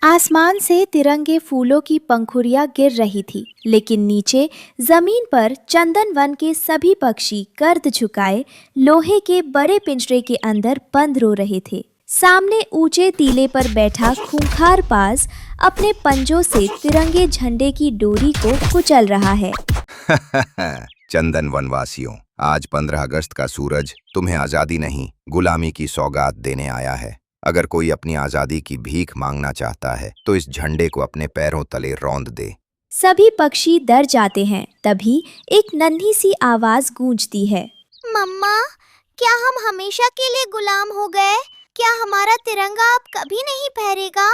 आसमान से तिरंगे फूलों की पंखुड़ियां गिर रही थी, लेकिन नीचे जमीन पर चंदन वन के सभी पक्षी गर्द झुकाए लोहे के बड़े पिंजरे के अंदर बंद रो रहे थे। सामने ऊंचे टीले पर बैठा खूंखार बाज अपने पंजों से तिरंगे झंडे की डोरी को कुचल रहा है। चंदन वनवासियों, आज 15 अगस्त का सूरज तुम्हें आजादी नहीं, गुलामी की सौगात देने आया है। अगर कोई अपनी आजादी की भीख मांगना चाहता है तो इस झंडे को अपने पैरों तले रौंद दे। सभी पक्षी डर जाते हैं। तभी एक नन्ही सी आवाज गूंजती है। मम्मा, क्या हम हमेशा के लिए गुलाम हो गए? क्या हमारा तिरंगा अब कभी नहीं फहरेगा?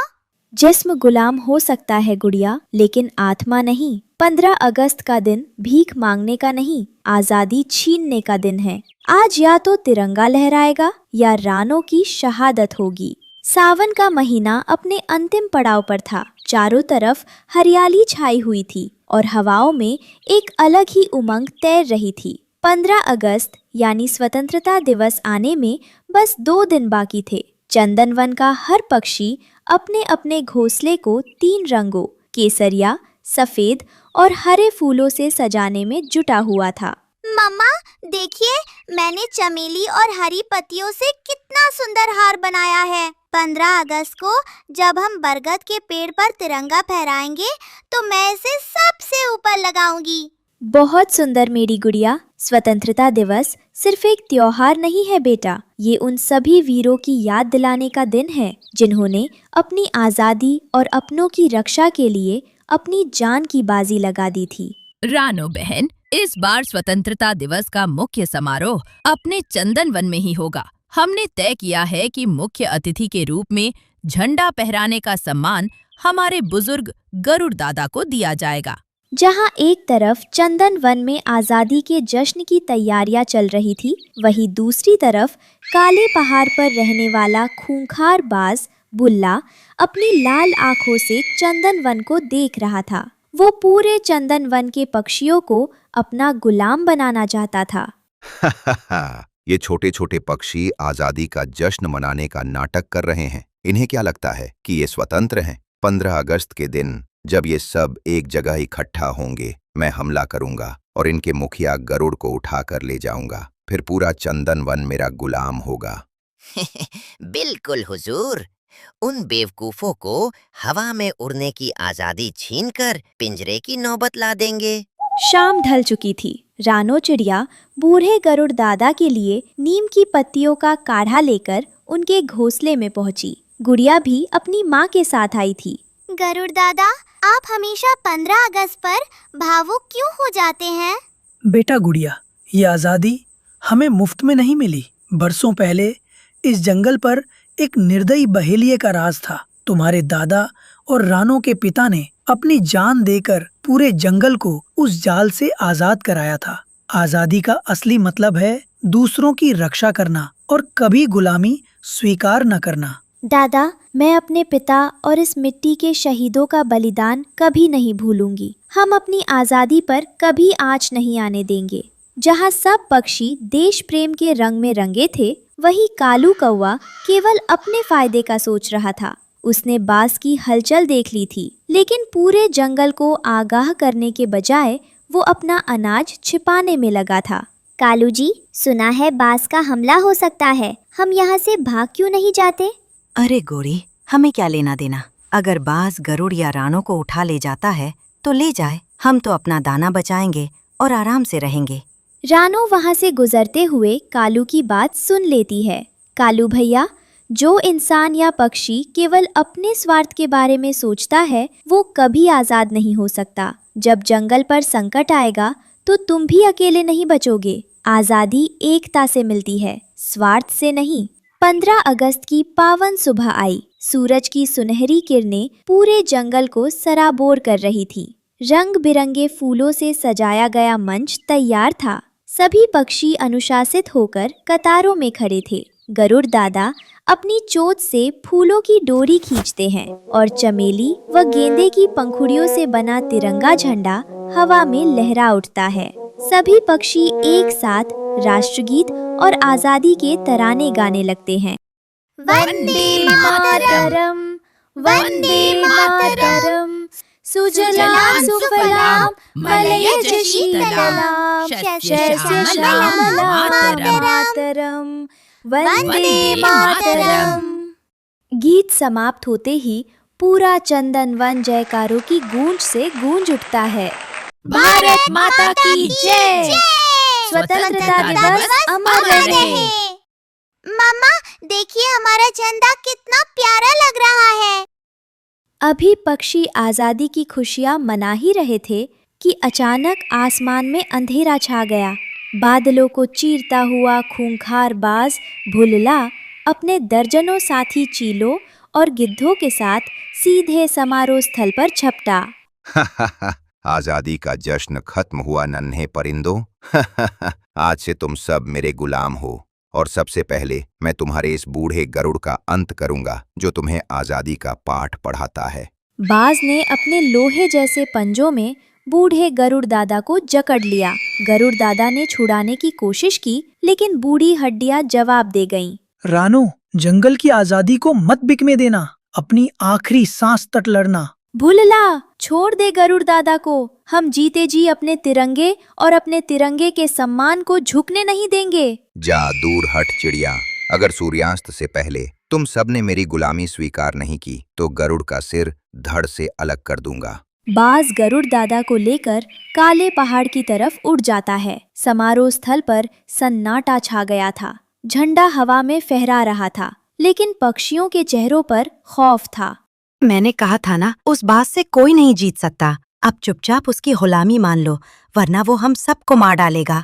जिस्म गुलाम हो सकता है गुड़िया, लेकिन आत्मा नहीं। 15 अगस्त का दिन भीख मांगने का नहीं, आजादी छीनने का दिन है। आज या तो तिरंगा लहराएगा या रानों की शहादत होगी। सावन का महीना अपने अंतिम पड़ाव पर था। चारों तरफ हरियाली छाई हुई थी और हवाओं में एक अलग ही उमंग तैर रही थी। 15 अगस्त यानी स्वतंत्रता दिवस आने में बस 2 दिन बाकी थे। चंदन वन का हर पक्षी अपने अपने घोंसले को 3 रंगों केसरिया, सफेद और हरे फूलों से सजाने में जुटा हुआ था। मम्मा, देखिए, मैंने चमेली और हरी पत्तियों से कितना सुंदर हार बनाया है। 15 अगस्त को जब हम बरगद के पेड़ पर तिरंगा फहराएंगे तो मैं इसे सबसे ऊपर लगाऊंगी। बहुत सुंदर मेरी गुड़िया। स्वतंत्रता दिवस सिर्फ एक त्योहार नहीं है बेटा, ये उन सभी वीरों की याद दिलाने का दिन है जिन्होंने अपनी आज़ादी और अपनों की रक्षा के लिए अपनी जान की बाजी लगा दी थी। रानो बहन, इस बार स्वतंत्रता दिवस का मुख्य समारोह अपने चंदन वन में ही होगा। हमने तय किया है कि मुख्य अतिथि के रूप में झंडा फहराने का सम्मान हमारे बुजुर्ग गरुड़ दादा को दिया जाएगा। जहां एक तरफ चंदन वन में आज़ादी के जश्न की तैयारियां चल रही थी, वहीं दूसरी तरफ काले पहाड़ पर रहने वाला खूंखार बाज बुल्ला अपनी लाल आंखों से चंदन वन को देख रहा था। वो पूरे चंदन वन के पक्षियों को अपना गुलाम बनाना चाहता था। ये छोटे छोटे पक्षी आजादी का जश्न मनाने का नाटक कर रहे हैं। इन्हें क्या लगता है कि ये स्वतंत्र हैं? 15 अगस्त के दिन जब ये सब एक जगह इकट्ठा होंगे, मैं हमला करूंगा और इनके मुखिया गरुड़ को उठा कर ले जाऊंगा। फिर पूरा चंदन वन मेरा गुलाम होगा। बिल्कुल हुजूर, उन बेवकूफों को हवा में उड़ने की आजादी छीनकर पिंजरे की नौबत ला देंगे। शाम ढल चुकी थी। रानो चिड़िया बूढ़े गरुड़ दादा के लिए नीम की पत्तियों का काढ़ा लेकर उनके घोंसले में पहुंची। गुड़िया भी अपनी माँ के साथ आई थी। गरुड़ दादा, आप हमेशा 15 अगस्त पर भावुक क्यों हो जाते हैं? बेटा गुड़िया, ये आज़ादी हमें मुफ्त में नहीं मिली। बरसों पहले इस जंगल पर एक निर्दयी बहेलिये का राज था। तुम्हारे दादा और रानों के पिता ने अपनी जान देकर पूरे जंगल को उस जाल से आजाद कराया था। आजादी का असली मतलब है दूसरों की रक्षा करना और कभी गुलामी स्वीकार न करना। दादा, मैं अपने पिता और इस मिट्टी के शहीदों का बलिदान कभी नहीं भूलूंगी। हम अपनी आज़ादी पर कभी आँच नहीं आने देंगे। जहाँ सब पक्षी देश प्रेम के रंग में रंगे थे, वही कालू कौवा केवल अपने फायदे का सोच रहा था। उसने बाज की हलचल देख ली थी, लेकिन पूरे जंगल को आगाह करने के बजाय वो अपना अनाज छिपाने में लगा था। कालू जी, सुना है बाज का हमला हो सकता है। हम यहाँ से भाग क्यों नहीं जाते? अरे गोरी, हमें क्या लेना देना। अगर बाज गरुड़ या रानों को उठा ले जाता है तो ले जाए, हम तो अपना दाना बचाएंगे और आराम से रहेंगे। रानो वहाँ से गुजरते हुए कालू की बात सुन लेती है। कालू भैया, जो इंसान या पक्षी केवल अपने स्वार्थ के बारे में सोचता है, वो कभी आज़ाद नहीं हो सकता। जब जंगल पर संकट आएगा तो तुम भी अकेले नहीं बचोगे। आज़ादी एकता से मिलती है, स्वार्थ से नहीं। 15 अगस्त की पावन सुबह आई। सूरज की सुनहरी किरणें पूरे जंगल को सराबोर कर रही थी। रंग बिरंगे फूलों से सजाया गया मंच तैयार था। सभी पक्षी अनुशासित होकर कतारों में खड़े थे। गरुड़ दादा अपनी चोंच से फूलों की डोरी खींचते हैं और चमेली व गेंदे की पंखुड़ियों से बना तिरंगा झंडा हवा में लहरा उठता है। सभी पक्षी एक साथ राष्ट्रगीत और आजादी के तराने गाने लगते हैं। वंदे मातरम, वंदे मातरम। सुजलां सुफलां मलयज शीतलां शस्य श्यामलां मातरम वंदे मातरम। गीत समाप्त होते ही पूरा चंदन वन जयकारों की गूंज से गूंज उठता है। भारत माता की जय। स्वतंत्रता दिवस अमर रहे। मम्मा, देखिए हमारा झंडा कितना प्यारा लग रहा है। अभी पक्षी आजादी की खुशियां मना ही रहे थे कि अचानक आसमान में अंधेरा छा गया। बादलों को चीरता हुआ खूंखार बाज भुलला अपने दर्जनों साथी चीलों और गिद्धों के साथ सीधे समारोह स्थल पर झपटा। आजादी का जश्न खत्म हुआ नन्हे परिंदों। आज से तुम सब मेरे गुलाम हो और सबसे पहले मैं तुम्हारे इस बूढ़े गरुड़ का अंत करूंगा जो तुम्हें आजादी का पाठ पढ़ाता है। बाज ने अपने लोहे जैसे पंजों में बूढ़े गरुड़ दादा को जकड़ लिया। गरुड़ दादा ने छुड़ाने की कोशिश की, लेकिन बूढ़ी हड्डियां जवाब दे गईं। रानो, जंगल की आजादी को मत बिकने देना, अपनी आखिरी सांस तक लड़ना। भुलला, छोड़ दे गरुड़ दादा को। हम जीते जी अपने तिरंगे और अपने तिरंगे के सम्मान को झुकने नहीं देंगे। जा दूर हट चिड़िया, अगर सूर्यास्त से पहले तुम सबने मेरी गुलामी स्वीकार नहीं की तो गरुड़ का सिर धड़ से अलग कर दूंगा। बाज गरुड़ दादा को लेकर काले पहाड़ की तरफ उड़ जाता है। समारोह स्थल पर सन्नाटा छा गया था। झंडा हवा में फहरा रहा था, लेकिन पक्षियों के चेहरों पर खौफ था। मैंने कहा था ना, उस बात से कोई नहीं जीत सकता। अब चुपचाप उसकी गुलामी मान लो, वरना वो हम सबको मार डालेगा।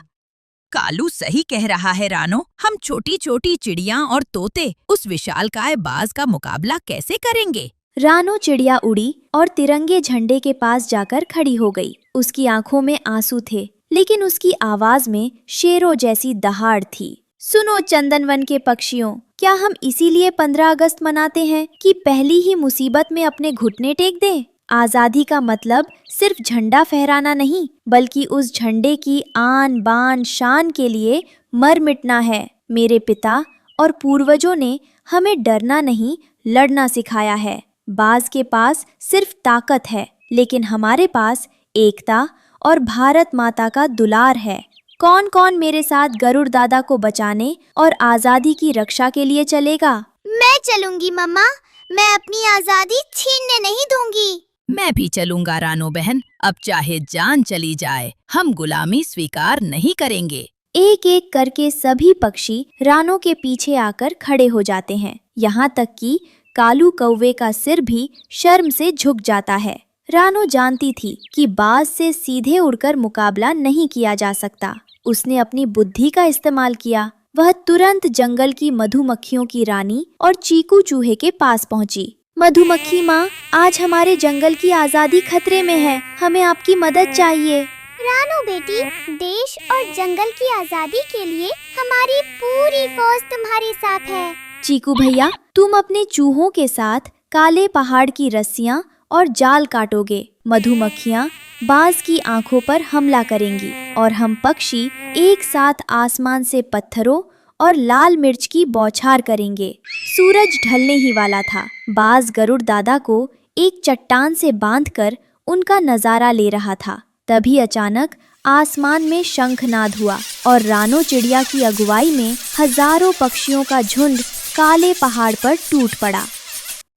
कालू सही कह रहा है रानो। हम छोटी छोटी चिड़िया और तोते उस विशालकाय बाज का मुकाबला कैसे करेंगे? रानो चिड़िया उड़ी और तिरंगे झंडे के पास जाकर खड़ी हो गई। उसकी आंखों में आंसू थे, लेकिन उसकी आवाज में शेरों जैसी दहाड़ थी। सुनो चंदनवन के पक्षियों, क्या हम इसीलिए 15 अगस्त मनाते हैं कि पहली ही मुसीबत में अपने घुटने टेक दें? आजादी का मतलब सिर्फ झंडा फहराना नहीं, बल्कि उस झंडे की आन बान शान के लिए मर मिटना है। मेरे पिता और पूर्वजों ने हमें डरना नहीं, लड़ना सिखाया है। बाज के पास सिर्फ ताकत है, लेकिन हमारे पास एकता और भारत माता का दुलार है। कौन कौन मेरे साथ गरुड़ दादा को बचाने और आजादी की रक्षा के लिए चलेगा? मैं चलूंगी मम्मा, मैं अपनी आजादी छीनने नहीं दूंगी। मैं भी चलूंगा रानो बहन, अब चाहे जान चली जाए हम गुलामी स्वीकार नहीं करेंगे। एक एक करके सभी पक्षी रानो के पीछे आकर खड़े हो जाते हैं। यहाँ तक कि कालू कौवे का सिर भी शर्म से झुक जाता है। रानो जानती थी कि बाज से सीधे उड़कर मुकाबला नहीं किया जा सकता। उसने अपनी बुद्धि का इस्तेमाल किया। वह तुरंत जंगल की मधुमक्खियों की रानी और चीकू चूहे के पास पहुंची। मधुमक्खी माँ, आज हमारे जंगल की आजादी खतरे में है, हमें आपकी मदद चाहिए। रानो बेटी, देश और जंगल की आजादी के लिए हमारी पूरी फौज तुम्हारे साथ है। चीकू भैया, तुम अपने चूहों के साथ काले पहाड़ की रस्सियाँ और जाल काटोगे। मधुमक्खियाँ बाज की आंखों पर हमला करेंगी और हम पक्षी एक साथ आसमान से पत्थरों और लाल मिर्च की बौछार करेंगे। सूरज ढलने ही वाला था। बाज गरुड़ दादा को एक चट्टान से बांधकर उनका नजारा ले रहा था। तभी अचानक आसमान में शंखनाद हुआ और रानो चिड़िया की अगुवाई में हजारों पक्षियों का झुंड काले पहाड़ पर टूट पड़ा।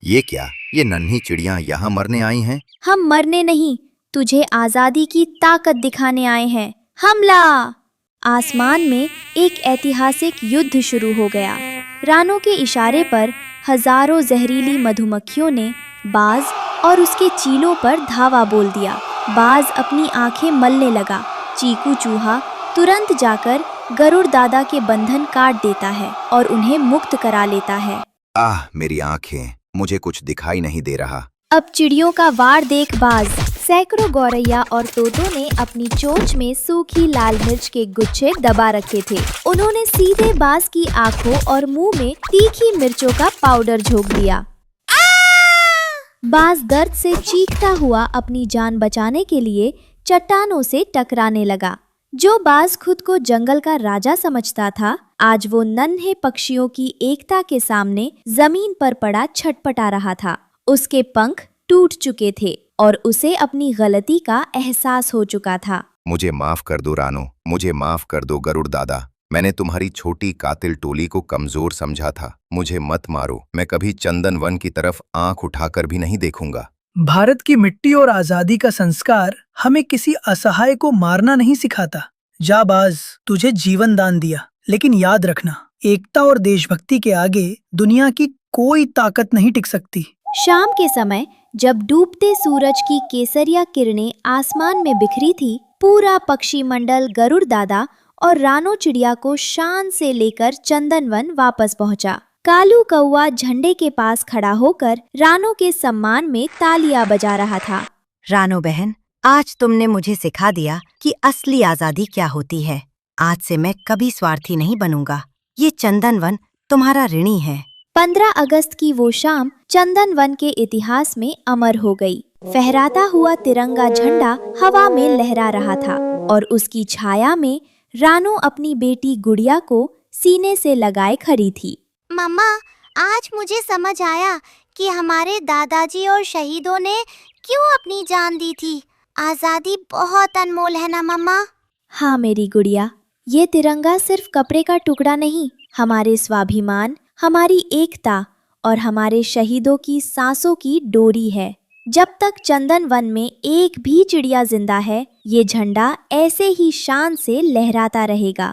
ये क्या? ये नन्ही चिड़ियां यहाँ मरने आई हैं? हम मरने नहीं, तुझे आजादी की ताकत दिखाने आए हैं। हमला! आसमान में एक ऐतिहासिक युद्ध शुरू हो गया। रानो के इशारे पर हजारों जहरीली मधुमक्खियों ने बाज और उसके चीलों पर धावा बोल दिया। बाज अपनी आंखें मलने लगा। चीकू चूहा तुरंत जाकर गरुड़ दादा के बंधन काट देता है और उन्हें मुक्त करा लेता है। आह, मेरी आंखें, मुझे कुछ दिखाई नहीं दे रहा। अब चिड़ियों का वार देख बाज। सैकड़ों गौरैया और तोतों ने अपनी चोंच में सूखी लाल मिर्च के गुच्छे दबा रखे थे। उन्होंने सीधे बाज की आंखों और मुंह में तीखी मिर्चों का पाउडर झोंक दिया। बाज दर्द से चीखता हुआ अपनी जान बचाने के लिए चट्टानों से टकराने लगा। जो बाज खुद को जंगल का राजा समझता था, आज वो नन्हे पक्षियों की एकता के सामने जमीन पर पड़ा छटपटा रहा था। उसके पंख टूट चुके थे और उसे अपनी गलती का एहसास हो चुका था। मुझे माफ कर दो रानो, मुझे माफ कर दो गरुड़ दादा। मैंने तुम्हारी छोटी कातिल टोली को कमजोर समझा था। मुझे मत मारो, मैं कभी चंदन वन की तरफ आंख उठाकर भी नहीं देखूंगा। भारत की मिट्टी और आजादी का संस्कार हमें किसी असहाय को मारना नहीं सिखाता। जाबाज, तुझे जीवन दान दिया, लेकिन याद रखना, एकता और देशभक्ति के आगे दुनिया की कोई ताकत नहीं टिक सकती। शाम के समय जब डूबते सूरज की केसरिया किरणें आसमान में बिखरी थी, पूरा पक्षी मंडल गरुड़ दादा और रानो चिड़िया को शान से लेकर चंदनवन वापस पहुंचा। कालू कौवा झंडे के पास खड़ा होकर रानो के सम्मान में तालियां बजा रहा था। रानो बहन, आज तुमने मुझे सिखा दिया कि असली आजादी क्या होती है। आज से मैं कभी स्वार्थी नहीं बनूंगा। ये चंदनवन तुम्हारा ऋणी है। 15 अगस्त की वो शाम चंदनवन के इतिहास में अमर हो गई। फहराता हुआ तिरंगा झंडा हवा में लहरा रहा था और उसकी छाया में रानो अपनी बेटी गुड़िया को सीने से लगाए खड़ी थी। मम्मा, आज मुझे समझ आया कि हमारे दादाजी और शहीदों ने क्यों अपनी जान दी थी। आजादी बहुत अनमोल है ना मम्मा? हाँ मेरी गुड़िया, ये तिरंगा सिर्फ कपड़े का टुकड़ा नहीं, हमारे स्वाभिमान, हमारी एकता और हमारे शहीदों की सांसों की डोरी है। जब तक चंदन वन में एक भी चिड़िया जिंदा है, ये झंडा ऐसे ही शान से लहराता रहेगा।